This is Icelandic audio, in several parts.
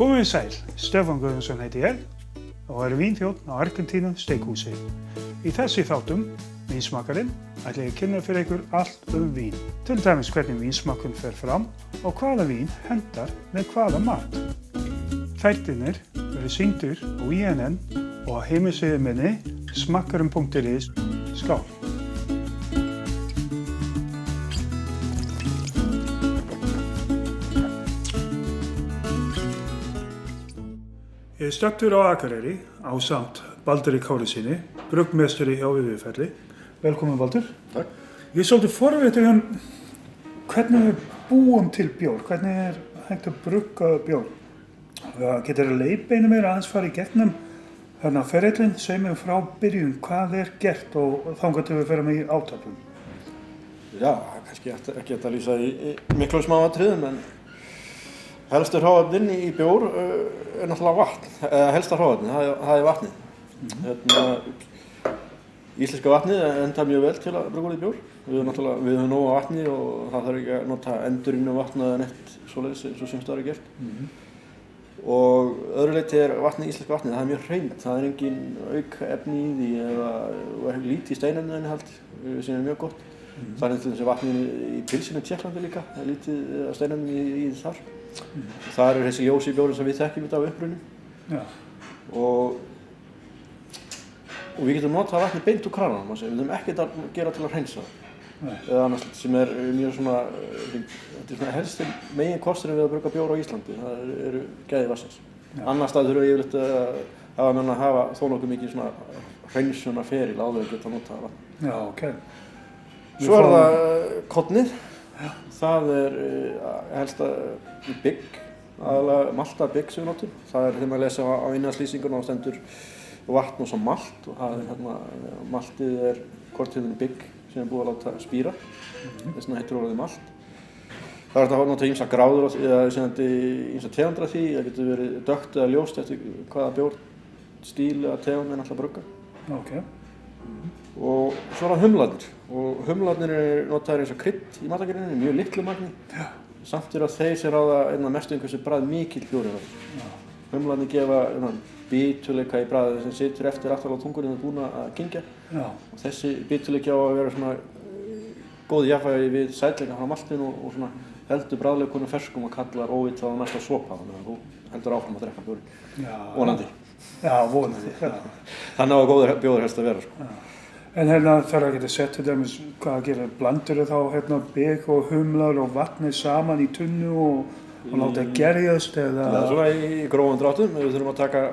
Komið sæl, Stefán Guðjónsson heiti ég og vínþjónn á Argentínu steikhúsi. Í þessi þáttum, Vínsmakkarinn, ætla ég að kynna fyrir ykkur allt vín. Til dæmis hvernig vínsmakkun fer fram og hvaða vín hentar með hvaða mat. Þættirnir verður sýndir á INN og á heimasíðu minni smakkarinn.is. Skál! Ég staddur á Akureyri ásamt Baldri Kárasyni, bruggmestari hjá Viðeyjarfelli. Velkomin Baldur. Takk. Ég er svolítið forvitin hvernig við búum til bjór, hvernig hægt að brugga bjór. Getur að leiðbeina mér aðeins fara í gegnum ferillinn, segja mér frá byrjun, hvað gert og þangað til við ferum í átöpum. Já, kannski ekki að lýsa í miklu smáatriðum, en helstu hráefnin í bjór náttúrulega vatn, helsta hráefni, það vatnið. Íslenska vatnið endar mjög vel til að brugga í bjór. Við höfum nóg af vatni og það þarf ekki að nota endurunnu vatn eða neitt svoleiðis eins og sums staðar gert. Og öðru leyti íslenska vatnið, það mjög hreint, það engin aukefni í því eða lítið steinefnainnihald sem mjög gott. Það til þessi vatnið í pilsinu í Tékklandi líka, lítið steinefni í þar. Það þessi ljós í bjórinn sem við þekkjum af upprunni. Og við getum notað vatnið beint úr krananum, við þurfum ekkert að gera til að hreinsa það. Eða annars sem mjög þetta svona helsti meginkosturinn við að brugga bjór á Íslandi, það eru gæði vatnsins. Annars staðar þurfum við yfirleitt að hafa þó nokkuð mikið svona hreinsunarferil áður að geta notað vatn. Já, ok. Svo það kornið. Það helst bygg, aðalega malta bygg sem við notum. Það þegar maður lesa á innihaldslýsingunum og stendur vatn og svo malt og maltið korntegundin bygg sem búið að láta spíra. Þess vegna heitir orðið malt. Það hægt að nota ýmsar gráður eða ýmsar tegundir af því. Það getur verið dökkt eða ljóst eftir hvaða bjórstíl eða tegund alltaf brugga. Okay. Og svo það humlarnir. Og humlarnir notaðir eins og krydd í matargerðinni, mjög litlu magni. Samt að þeir sem ráða einna mestu hversu bragð mikill bjór Humlarnir gefa bituleika í bragðið sem situr eftir aftan á tungunni og er búin að kyngja. Og þessi bituleiki á að vera svona góð jafnvægi við sætleika frá maltinu og svona heldur bragðleikunum ferskum og kallar óvitað á næsta sopa. Þannig að þú heldur áfram að drekka bjórinn. Vonandi. Já, vonandi. Þannig að góður bjóður helst að vera. En þarf að geta sett til dæmis hvað gerir blandur þá bygg og humlar og vatnið saman í tunnu og láta gerjast eða... Það svona í grófum dráttum. Við þurfum að taka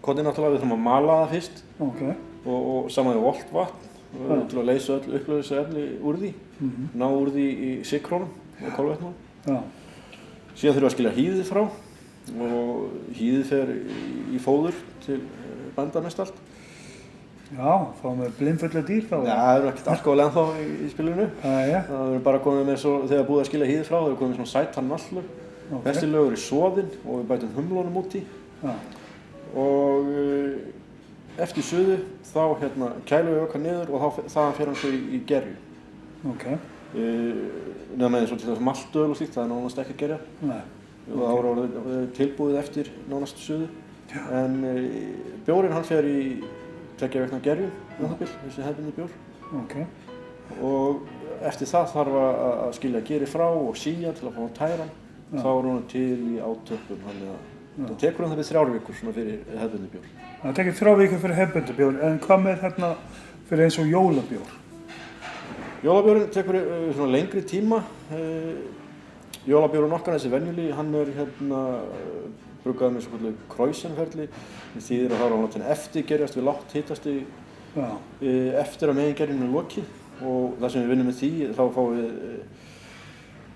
kornið náttúrulega, við þurfum að mala það fyrst. Og saman við volt vatn til að leysa öll upplösa efni úr því. Ná úr því í sykrónum og kolvetnum. Síðan þurfum við að skilja hýðið frá og hýðið fer í fóður til bænda mest allt. Já, þá með blindfulla dýr þá? Já, það ekkert alkohól ennþá í spilinu. Það verður bara komið með svo, þegar búið að skilja hýðið frá, það er komið með svona sætan nallur. Þessi lögur í soðin og við bætum humlunum út í. Og eftir suðu þá kælum við ökar niður og þaðan fer hann svo í gerju. Nefnum eins og til þess maltöl og slíkt, það nánast ekki að gerja. Og það voru tilbúið eftir nánast suðu. En bjórinn hann fer í 2 vikna gerju, þessi hefðbundni bjór. Og eftir það þarf að skilja geri frá og síja til að fá tæran. Þá hún til í átöpum, þannig að það tekur það við 3 vikur svona fyrir hefðbundni bjór. Það tekur 3 vikur fyrir hefðbundni bjór, en hvað með fyrir eins og jólabjór? Jólabjórinn tekur svona lengri tíma. Jólabjórinn okkar, þessi venjulegi, hann bruggaður með svokölluðu Kreuzenferli. Það þýðir að það er látin eftirgerjast við lágt hitasti eftir að megingerjunum er lokið. Og það sem við vinnum með því, þá fáum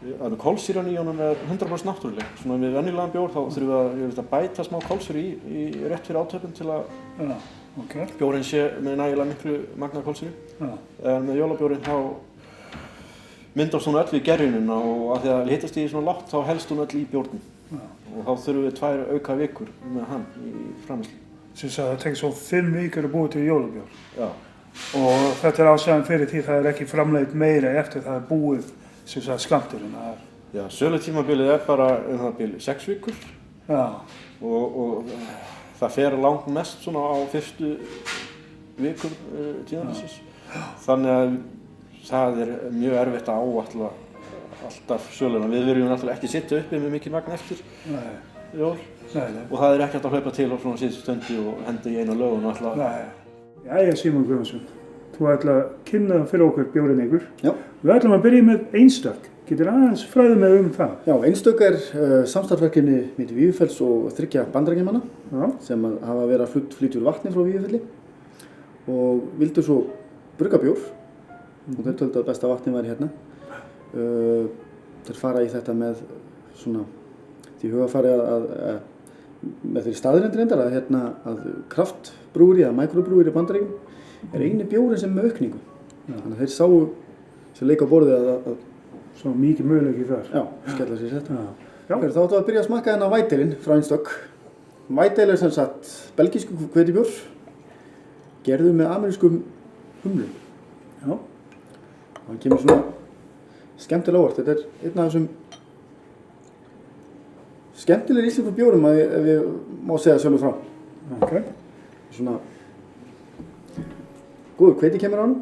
við kolsýran í honum 100% náttúruleg. Svona við venjulegan bjór þá þurfum við að bæta smá kolsýru í rétt fyrir átöpum til að bjórinn sé með nægilega miklu magna kolsýru. En með jólabjórinn þá myndast hún öll í gerjunum og af því að hitastigið svona lágt þá helst hún öll í bjórnum. Og þá þurfum við 2 auka vikur með hann í framleiðslu. Sem sagt það tekur svo 5 vikur að búa til jólabjór. Já. Og þetta ástæðan fyrir því það ekki framleitt meira eftir það búið sem sagt skammturinn. Já, sölutímabilið bara bil 6 vikur og það fer langt mest svona á fyrstu vikum tíðanbilsins. Þannig að það mjög erfitt að áætla alltaf söluna. Við viljum náttúrulega ekki sitja uppi með mikið magn eftir jól og það ekki hægt að hlaupa til á svona síðustu stundu og henda í eina lögun og alltaf. Jæja, Símon Guðmundsson, þú ætla að kynna fyrir okkur bjórinn ykkur. Já. Við ætlum að byrja með Einstök. Getur aðeins fræðið með það? Já, Einstök samstarfsverkefni milli Vífilfells og 3 Bandaríkjamanna sem hafa verið að flytja úr vatni frá Vífilfelli og vildu svo brugga bjór og þeir töldu að besta vatni væri hérna. Þeir fara í þetta með svona því hugafari með þeirri staðreyndir reyndar að kraftbrúri eða microbrúri í Bandaríkjum eini bjórinn sem með aukningu. Þannig að þeir sáu sem leik á borðið að svo mikið möguleiki þar. Já, skella sér sett. Þá áttu að byrja að smakka þennan White Ale frá Einstök. White Ale sem sagt belgísku hveitibjór gerður með amerískum humlum. Og hann kemur svona skemmtilega óvart. Þetta einn af þessum skemmtilegir íslenskum bjórum ef ég má segja sjálfur frá. Svona góður hveiti kemur á hann.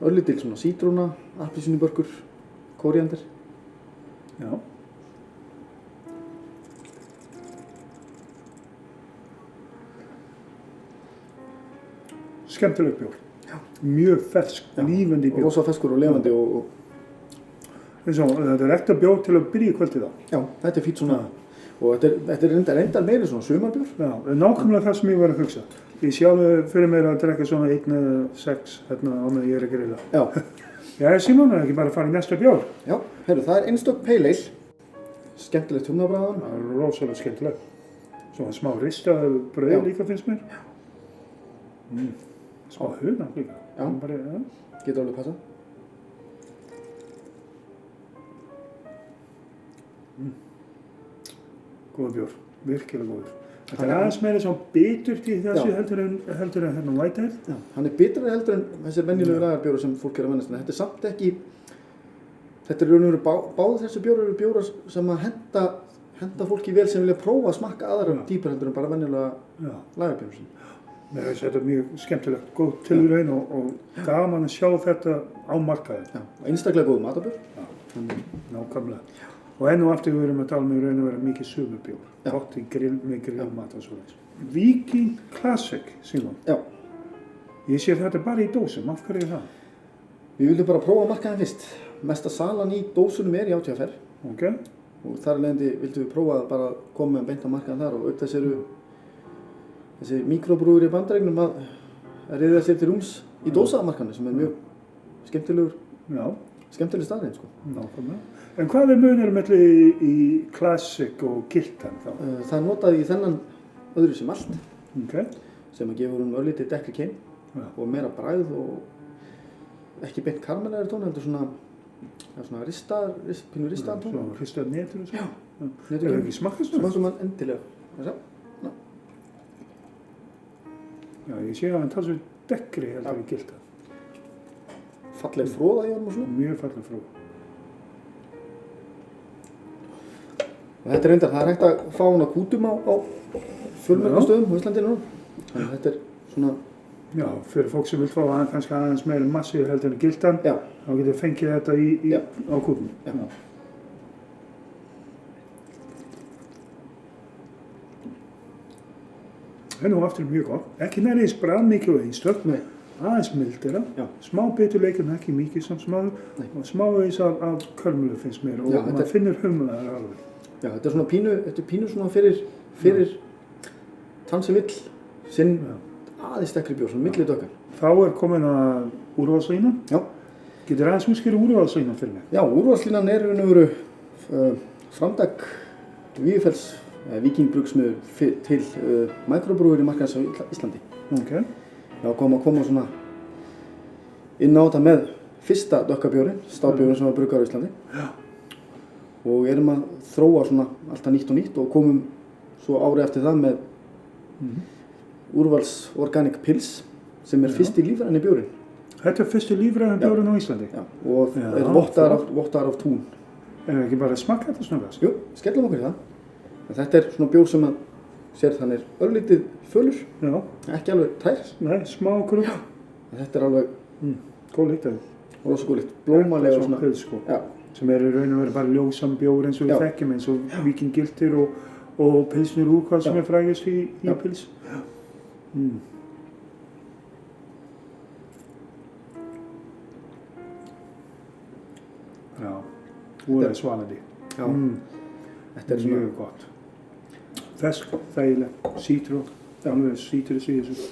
Örlítil svona sítróna, appelsínubörkur, kóríander. Skemmtileg bjór. Mjög fersk, lífandi bjór. Rosa ferskur og lifandi og þetta ekta bjór til að byrja kvöldið á. Já, þetta fínt svona og þetta reyndar meiri svona sumarbjór. Já, nákvæmlega það sem ég var að hugsa. Ég sjálf fyrir mér að drekka svona 1-6 hérna á meðan ég að grilla. Já, Símon, ekki bara að fara í næsta bjór? Já, heyrðu, það Einstök Pale Ale. Skemmtilegt humnabragð. Það rosalega skemmtilegt. Svona smá ristað brauð líka finnst mér. Smá hunang líka. Já, getur alveg passað. Góður bjór, virkilega góður. Þetta aðeins meira svona biturt í þessu heldur en hérna White Ale. Já, hann bitrari heldur en þessir venjulegu lagerbjórar sem fólk að venjast. Þetta samt ekki, þetta raun og veru báðir þessi bjórar bjórar sem að henda fólki vel sem vilja prófa að smakka aðra dýpur heldur en bara venjulega lagerbjórar. Mér finnst þetta mjög skemmtilegt, góð tilraun og gaman að sjá þetta á markaði. Já, og einstaklega góð matabjór. Nákvæmlega. Og enn og aftur við erum að tala með raun og vera mikið sumarbjór. Gott í með grillmat og svoleiðis. Viking Classic, Símon. Já. Ég sé þetta bara í dósum, af hverju það? Við vildum bara prófa að marka það fyrst. Mesta salan í dósunum í átvr. Og þar af leiðandi vildum við prófa að bara koma með beint að markaðan þar og auk þess eru þessi mikrobrúir í Bandaríkjunum að reiða sér til rúms í dósamarkaðinu sem mjög skemmtileg staðreynd sko. Nákvæmlega. En hvað munurinn milli í Classic og Giltan þá? Það er notað í þennan öðru sem allt sem að gefur örlítið dekkri keim og meira bragð og ekki beint karamellæri tón heldur svona pínu ristaðar tón. Svona ristaðar netur og svo? Já. Netur hefur ekki smakkað svona? Smakkað svona endilega. Já, ég sé að hann talsveit dekkri heldur í Giltan. Falleg fróða í honum og svona? Mjög falleg fróða. Og þetta reyndar, það hægt að fá hann á kútum á fjölmörgum stöðum á Íslandi núna. Þannig að þetta svona... Já, fyrir fólk sem vil fá kannski aðeins meira massíu heldur en Giltan, þá getur fengið þetta á kútum. Já. Henni og aftur mjög gott. Ekki næri eins bragðmikið og Einstök. Aðeins mildera, smá biturleik en ekki mikið samt smáðu og smá eins af kölmulu finnst mér og maður finnur humlaðar alveg. Já, þetta er pínu svona fyrir þann sem vill sinn aðeins dekkri bjór, svona milli dökkar. Þá er komin að úrvalslínan. Já. Getur aðeins útskýra úrvalslínan fyrir mig? Já, úrvalslínan er raun og veru framtak Vífilfells Víkingbrugsmiður til microbrúir í markaðins á Íslandi. Já, koma svona inn á þetta með fyrsta dökkabjórin, stafbjórin sem var bruggaður á Íslandi. Já. Og erum að þróa svona alltaf nýtt og nýtt og komum svo ári eftir það með úrvals Organic Pils sem er fyrsti lífræni bjórinn. Þetta er fyrsti lífræni bjórinn á Íslandi? Já, og er vottaðar af tún. Er það ekki bara að smakka þetta snöggast? Jú, skellum okkur í það. En þetta svona bjór sem að sér hann örlítið fölur, ekki alveg tær. Nei, smá grunn. Þetta alveg góð lykt af því. Rosa góð lykt, blómalega svona köld sko. Sem í raun og veru bara ljósan bjór eins og við þekkjum eins og Víking Gildir og pilsnir Úrkvall sem frægist í pils. Já, úrlega svalandi. Já, þetta svona mjög gott. Fesk, þægileg, sítrón, alveg sítrus í þessu.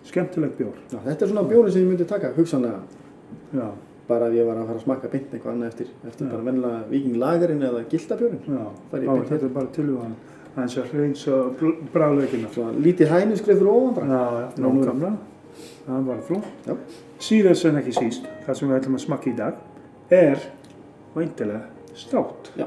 Skemmtileg bjór. Já, þetta svona bjóri sem ég myndi taka, hugsanlega. Já. Bara ef ég var að fara að smakka beint eitthvað annað eftir bara venjulega Víking Lagerinn eða Gildabjórinn. Já, þetta bara tilvæðan. Aðeins að hreinsa bragðlaukina. Svona lítið hænuskref fyrir ofan bara. Já, nákvæmlega. Það var flott. Síðast en ekki síst, það sem við ætlum að smakka í dag, væntanlega stát. Já.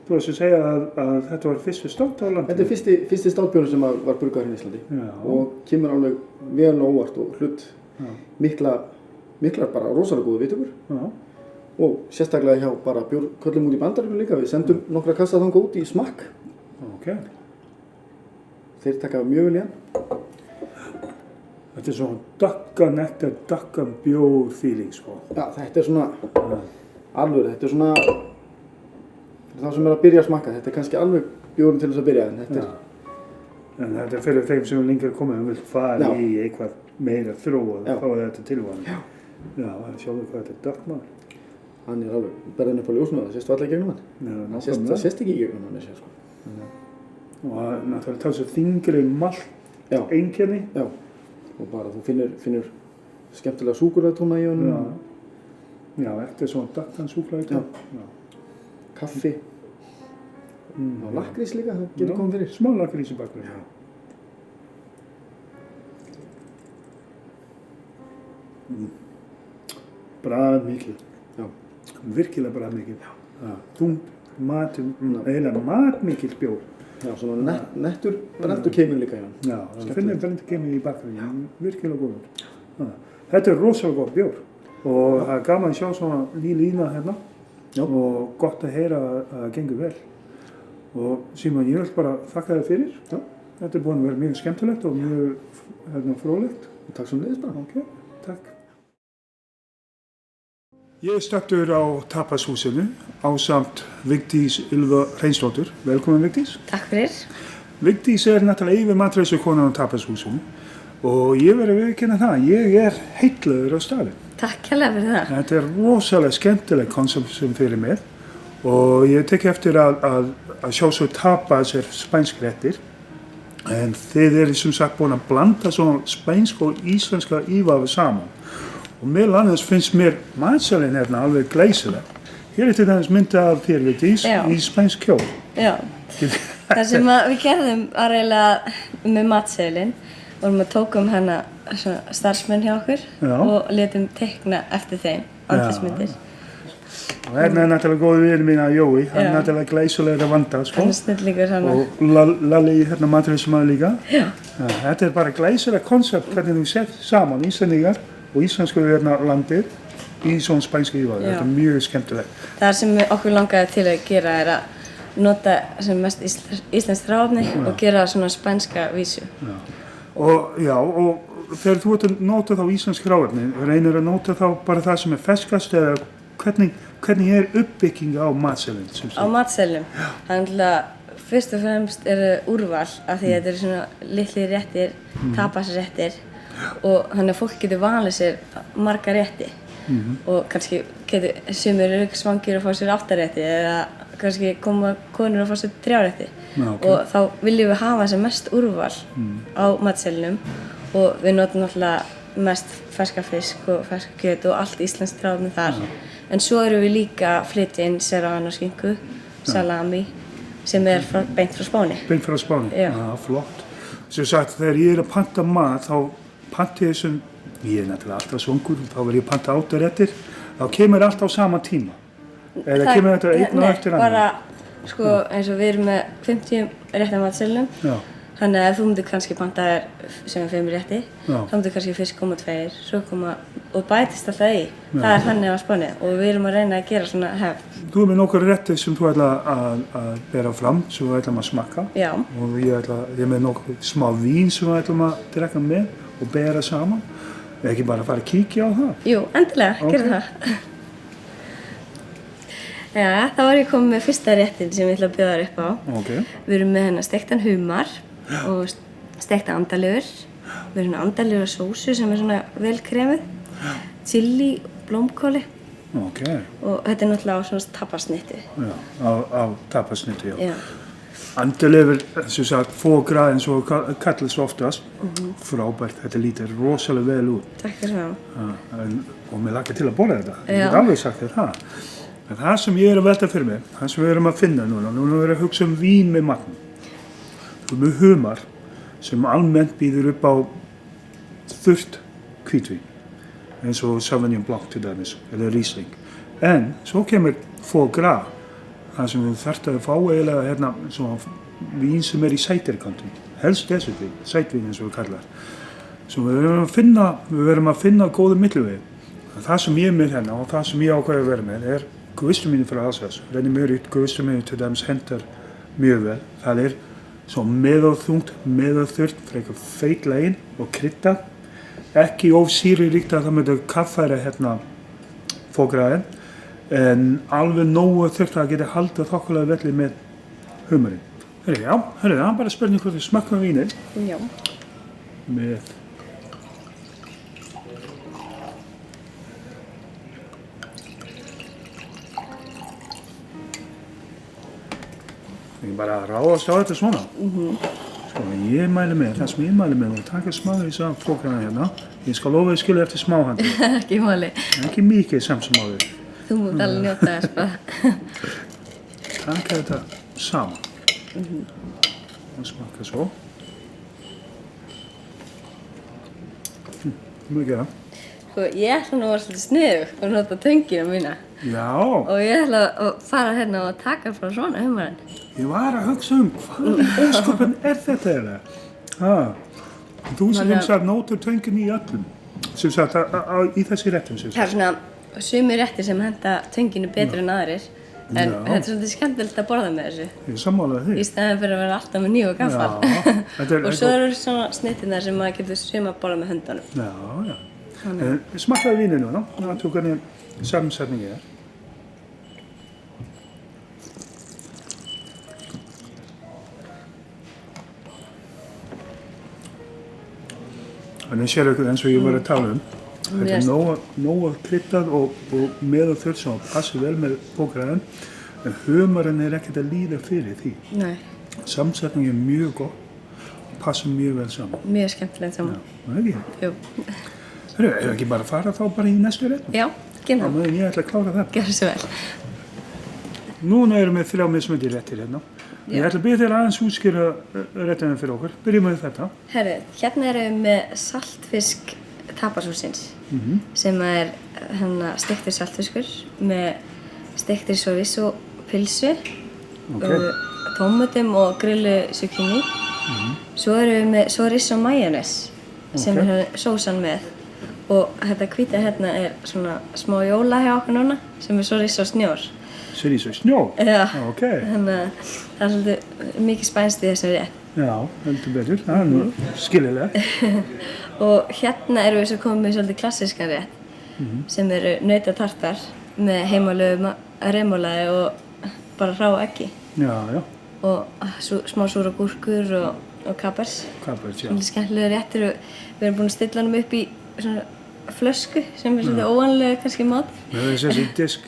Þú veist að segja að þetta var fyrstu stát á landinu? Þetta fyrsti státbjórinn sem var bruggaður í Íslandi. Já. Og kemur alveg vel óvart og hlut miklar bara rosalega góða viðtökur. Já. Og sérstaklega hjá bara bjórköllum út í Bandaríkjunum líka. Við sendum nokkra kassa þangað út í smakk. Ok. Þeir taka mjög vel í hann. Þetta svona dökka bjór feeling sko. Já, þetta svona alveg, þetta svona þá sem að byrja að smakka. Þetta kannski alveg bjórinn til þess að byrja en þetta en þetta fyrir þeim sem lengur komið og vil fara í eitthvað meira þróa og fá þetta tilvæðan. Já, sjáðu hvað þetta dökk maður. Hann alveg berðin upp á ljósinu og það sést varla í gegnum hann. Það sést ekki í gegnum hann sko. Og náttúrulega talsveit þyngri malt einkenni. Já. Og bara þú finnur skemmtilega súkkulaðitóna í honum. Já, eftir svona dökkan súkkulaðitóna. Kaffi. Og lakkrís líka, það getur komið fyrir. Smá lakkrís í bakgrunni. Bragðmikil. Já. Virkilega bragðmikil. Þung, eiginlega matmikil bjór. Já, svona nettur brenntur keimur líka í hann. Já, það finnir brenntur keimur í bakgrunni. Virkilega góður. Þetta rosalega góð bjór. Og það gaman að sjá svona lína hérna. Og gott að heyra að það gengur vel. Og Símon, ég vil bara þakka þér fyrir. Já. Þetta búin að vera mjög skemmtilegt og mjög fróðlegt. Takk sem leiðis bara. Ok, takk. Ég staddur á Tapashúsinu ásamt Vigdís Ylva Hreinsdóttur. Velkomin Vigdís. Takk fyrir. Vigdís náttúrulega yfir matreiðslukonan á Tapashúsinu og ég verður að viðurkenna það. Ég heitlaður á staðinn. Takk hérlega fyrir það. Þetta rosalega skemmtileg konsept sem fyrir með og ég tekki eftir að sjá svo tapas spænsk réttir en þið sem sagt búin að blanda svona spænsk og íslenska ívafi saman og meðal annars finnst mér matsalinn hérna alveg glæsileg. Hér til dæmis mynda af þér Vigdís í spænsk kjól. Já, það sem við gerðum var eiginlega með matseðilinn og við tókum hana starfsmenn hjá okkur og letum teikna eftir þeim andlitsmyndir. Og hérna náttúrulega góði vinur mín að Jói, hann náttúrulega glæsilega vanda sko. Hann snillíkur hann. Og Lalli hérna matreiðslumaður líka. Já. Þetta bara glæsilega konsept hvernig þú sett saman Íslendingar og íslensku landir í svona spænska ívafi. Þetta mjög skemmtilegt. Það sem okkur langaði til að gera að nota sem mest íslenskt hráefni og gera svona spænska vísu. Og þegar þú ert að nota þá íslensk hráefni, reynir að nota þá bara það sem ferskast eða hvernig uppbygging á matseðlinum? Á matseðlinum? Þannig að fyrst og fremst úrval af því að þetta svona litli réttir, tapasréttir og þannig að fólk getur valið sér marga rétti og kannski getur sumir svangir að fá sér 8 rétti eða kannski koma konur að fá sér 3 rétti og þá viljum við hafa sem mest úrval á matseðlinum og við notum náttúrulega mest ferska fisk og ferska kjöt og allt íslenskt hráefni þar en svo erum við líka að flytja inn serrano skinku, salami sem beint frá Spáni. Beint frá Spáni? Já. Flott. Sem sagt, þegar ég að panta mat þá panti ég sem, ég náttúrulega alltaf svongur, þá verð ég að panta 8 réttir, þá kemur allt á sama tíma. Eða kemur þetta einn og eftir annan? Nei, bara sko eins og við erum með 50 rétti á matseðlinum. Þannig að ef þú myndir kannski panta þér sem 5 rétti, þá myndir kannski fyrst koma 2, svo koma og bætist alltaf í. Það er þannig á Spáni og við erum að reyna að gera svona hefð. Þú er með nokkur réttir sem þú ætla að bera fram, sem við ætlum að smakka. Já. Og ég er með nokkur smá vín sem við ætlum að drekka með og bera saman. Ekki bara að fara að kíkja á það? Jú, endilega, gerum það. Já, þá var ég komið með fyrsta réttin sem ég ætla að bjóða þér upp á. Okay. Við erum með steiktan humar og steikta andaligur. Við erum með andaligur sósu sem er svona vel kremuð, chili, blómkóli. Okay. Og þetta er náttúrulega á svona tapasnitti. Já, á tapasnitti, já. Andaligur, sem sagt, foie gras eins og kallast oftast. Frábært, þetta lítur rosalega vel út. Takk fyrir það. Og mér lakar til að borða þetta. Ég get alveg sagt þér það. En það sem ég er að velta fyrir mig, það sem við erum að finna núna er að hugsa vín með matnum. Við erum með humar sem almennt býður upp á þurrt hvítvín, eins og Sauvignon Blanc til dæmis, eða Riesling. En svo kemur foie gras, það sem við þarfum að fá eiginlega svona vín sem er í sætirkantum, helst dessertvín, sætvín eins og við kallar. Svo við verðum að finna góða millivegi. Það sem ég er með hérna og það sem ég ákveði að vera með er guvistramínu frá Alsace. Ready-made guvistramínu til dæmis hentar mjög vel. Það er svo meðalþungt, meðalþurrt, frekar feitlegin og kryddað. Ekki of sýruríkt að það myndi kaffæra foie grasin, en alveg nógu þurrt að geta haldið þokkulega velli með humarinn. Það er bara spurning hvort við smakkum vínið. Já. Með Ég bara ráðast á þetta svona. Sko, ég mæli með, það sem ég mæli með að taka smá í þess að foie hérna. Ég skal lofa að skilja eftir smáhandi. Ekki máli. Ekki mikið samt sem áður. Þú mútt alveg njóta þess bara. Taka þetta saman. Og smakka svo. Mjög gera. Sko, ég ætla nú að vera svolítið sniðug og nota töngina mína. Já. Og ég ætla að fara hérna og taka frá svona humarinn. Ég var að hugsa hvað ósköpun er þetta eiginlega? Þú sem sagt nótur töngin í öllum, sem sagt í þessi réttum sem sagt. Það er svona sumir réttir sem henta tönginu betur en aðrir, en þetta er svolítið skemmtilegt að borða með þessu. Ég sammála því. Í staðinn fyrir að vera alltaf með nýju og gaffal. Og svo eru svona snittirnar sem maður getur suma að borða með höndunum. Já, já. Smakkaðu vínið núna, það tók hvernig samsetningi er. Þannig sér ykkur eins og ég var að tala þetta er nógu kryddað og meðalþurrt sem passar vel með foie grasin, en humarinn er ekkert að líða fyrir því. Nei. Samsetning er mjög gott og passar mjög vel saman. Mjög skemmtilegt saman. Já, það ekki? Jú. Hefur ekki bara að fara þá bara í næstu réttum? Já, gera það. Ég ætla að klára það. Gjörðu svo vel. Núna erum við 3 mismunandi réttir hérna. Ég ætla að byrja þér aðeins útskýra réttina fyrir okkur. Byrjum við þetta. Herru, hérna erum við með saltfisk tapasúsins, sem er steiktur saltfiskur með steiktri chorizo pilsu, tómatum og grillu zucchini. Svo erum við með chorizo mayonnaise, sem er sósan með. Og þetta hvíta hérna er svona smá jóla hjá okkur núna, sem er chorizo snjór. Chorizo snjór? Já, okay. Þannig að það er svolítið mikið spænst í þessum rétt. Já, heldur betur, það er nú skiljilega. Og hérna erum við svo komið með svolítið klassískan rétt, sem eru nautatartar með heimalegu remolaði og bara ráu eggi. Já, já. Og smá súra gúrkur og kapers. Kapers, já. Svolítið skemmtilega réttir og við erum búin að stilla hann upp í svona flösku sem er svolítið óvanlega kannski mat. Það er þessi disk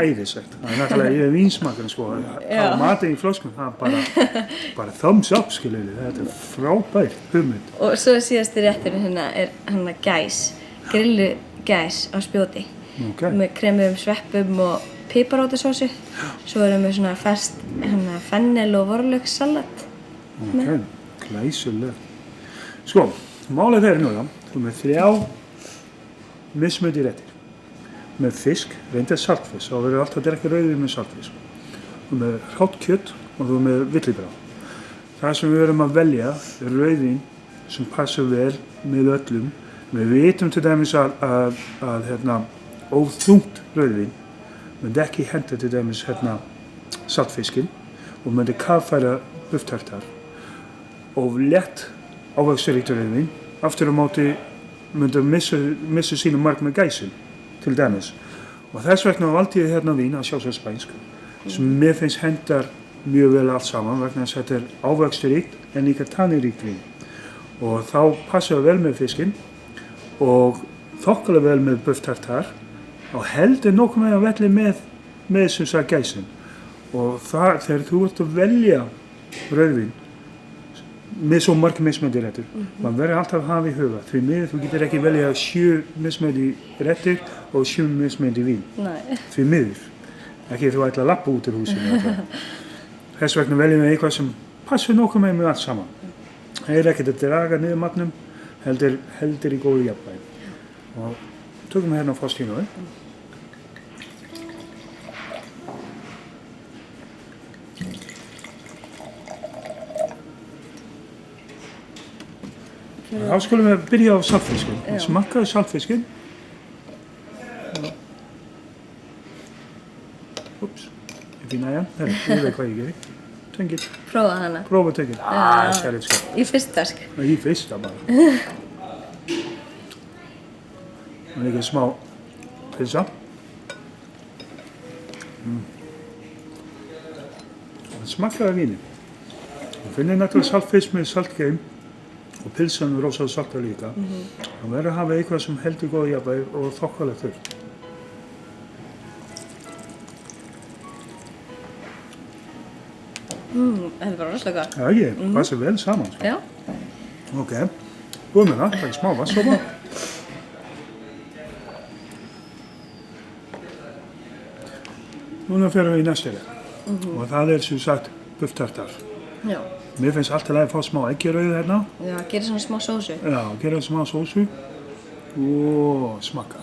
æðislegt. Það er náttúrulega, ég er vínsmakar sko, á matinn í flöskum, það er bara thumbs up skiljiði, þetta er frábær hugmynd. Og svo síðasti rétturinn hérna er gæs, grillu gæs á spjóti, með kremum sveppum og piparótasósu. Svo erum við svona ferskt fennel og vorlaugsalat. Glæsileg. Sko, málið er núna, þú með 3 mismunandi réttir. Með fisk, reyndar saltfisk, þá verður alltaf að drekka rauðvín með saltfisk. Þú með hrátt kjöt og þú með villibráð. Það sem við verðum að velja er rauðvín sem passar vel með öllum, Við vitum til dæmis að of þungt rauðvín myndi ekki henta til dæmis saltfiskinn og myndi kaffæra bufftartar. Of létt ávöxturíkt rauðvín aftur á móti myndi missa sínu mark með gæsin til dæmis. Og þess vegna valdi ég vín að sjálfsögðu spænsk sem mér finnst hendar mjög vel allt saman vegna þess að þetta er ávöxturíkt en líka tanniríkt vín. Og þá passar vel með fiskinn og þokkalega vel með bufftartar og heldur nokkuð með að velli með sem sagt gæsin. Og þegar þú ert að velja rauðvín með svo margir mismunandi réttur, maður verður alltaf að hafa í huga. Því miður þú getur ekki velja 7 mismunandi réttir og 7 mismunandi vín. Nei. Því miður. Ekki þú ætla að labba út úr húsinu. Þess vegna veljum við eitthvað sem passar nokkuð með allt saman. Það er ekkert að draga niður matnum, heldur í góðu jafnvægi. Og tökum við Faustino. Þá skulum við byrja á saltfiskinn. Smakkaðu saltfiskinn. Úps, ég finna hann. Ég veit hvað ég gerir. Töngil. Prófa hana. Prófa töngil. Sérlega sko. Í fyrsta sko. Í fyrsta bara. Og líka smá pizza. Smakkaðu vínið. Þú finnir náttúrulega saltfisk með saltgeim. Og pilsan er rosalega saltar líka. Það verður að hafa eitthvað sem heldur góða jafnvægi og þokkalega þurrt. Þetta er bara rosalega gott. Já, ég passa vel saman. Já. Ok, búið með það, taka smá vatnssopa. Núna ferum við í næsta rétt. Og það er sem sagt bufftartar. Já. Mér finnst alltaf að fá smá eggjarauðu hérna. Já, gera svona smá sósu. Já, gera smá sósu og smakka.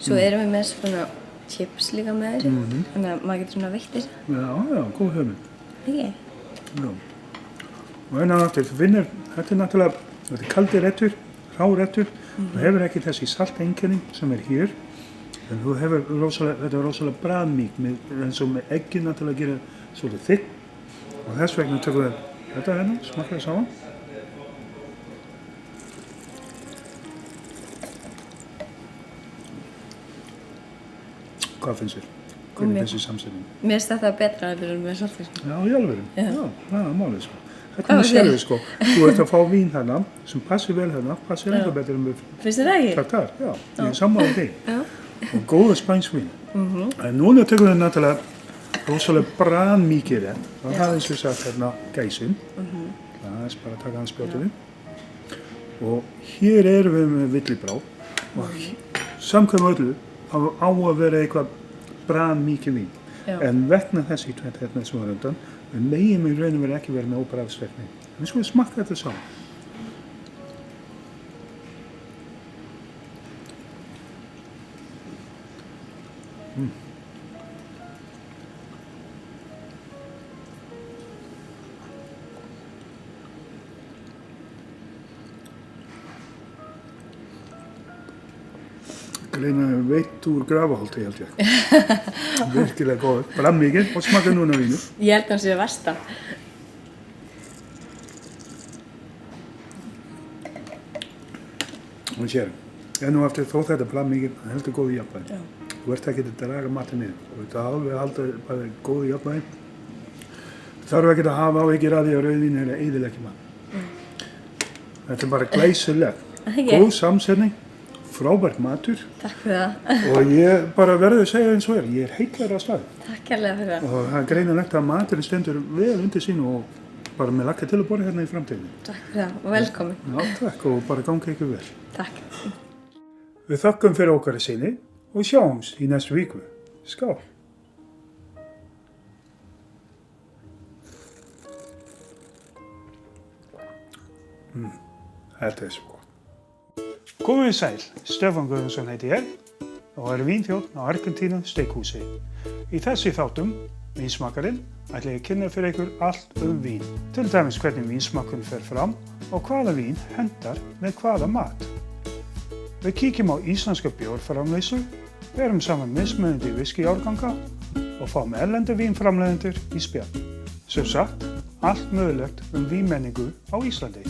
Svo erum við með svona chips líka með þessu. Þannig að maður getur svona veitt þessu. Já, góð hugmynd. Ekki? Já. Og enn aftur, þú finnir, þetta er kaldi réttur, rá réttur. Þú hefur ekki þessi salteinkenni sem er hér. En þú hefur þetta er rosalega bragðmýkt eins og með eggin náttúrulega gera svolítið þykkt. Og þess vegna tökum við þetta hérna, smakka það saman. Hvað finnst þér? Hvernig þessi samsetning? Mér finnst þetta betra að byrja með saltfisk. Já, í alvöru. Já, það er málið sko. Þetta er sérfið sko. Þú ert að fá vín hérna sem passir vel hérna, passir ennþá betur en við Finnst þér það ekki? tartar. Já, ég er sammála því. Og góða spænsk vín. En núna tökum við náttúrulega rosalega bragðmikið rétt. Það er eins og sagt hérna gæsin. Það er bara að taka hans spjótið. Og hér erum við með villibráð. Og samkvæmt öllu á að vera eitthvað bragðmikið vín. En vegna þessi tvennt hérna sem var undan, við megum í raun og veru ekki vera með óbragðsvetni. Við skulum smakka þetta saman. Greina veitt úr grafaholti held ég. Virkilega góður. Bragðmikið og smakka núna vínu. Ég held að hann sé vestan. Og sér, enn og aftur þó þetta bragðmikið, það heldur góðu jafnvægi. Þú ert ekki að draga matinn niður. Þú ert alveg að halda bara góðu jafnvægi. Þú þarf ekki að hafa áhyggjur af því að rauðvín er að eyðileggja mann. Þetta er bara glæsileg. Góð samsetning. Frábært matur. Takk fyrir það. Og ég bara verður að segja eins og ég er heillar á stað. Takk kærlega fyrir það. Og það er greinilegt að maturinn stendur vel undir sínu og bara með lakka til að borða hérna í framtíðinni. Takk fyrir það og velkomin. Já, takk og bara gangi ykkur vel. Takk. Við þökkum fyrir okkar sinni og sjáumst í næstu viku. Skál! Þetta er svo gott. Komið þið sæl, Stefán Guðjónsson heiti ég og er vínþjónn á Argentínu steikhúsi. Í þessi þáttum Vínsmakkarinn ætla ég að kynna fyrir ykkur allt vín. Til dæmis hvernig vínsmakkurinn fer fram og hvaða vín hendar með hvaða mat. Við kíkjum á íslenska bjórframleiðslu, berum saman mismunandi viskíárganga og fáum erlenda vínframleiðendur í spjall. Sem sagt, allt mögulegt vínmenningu á Íslandi.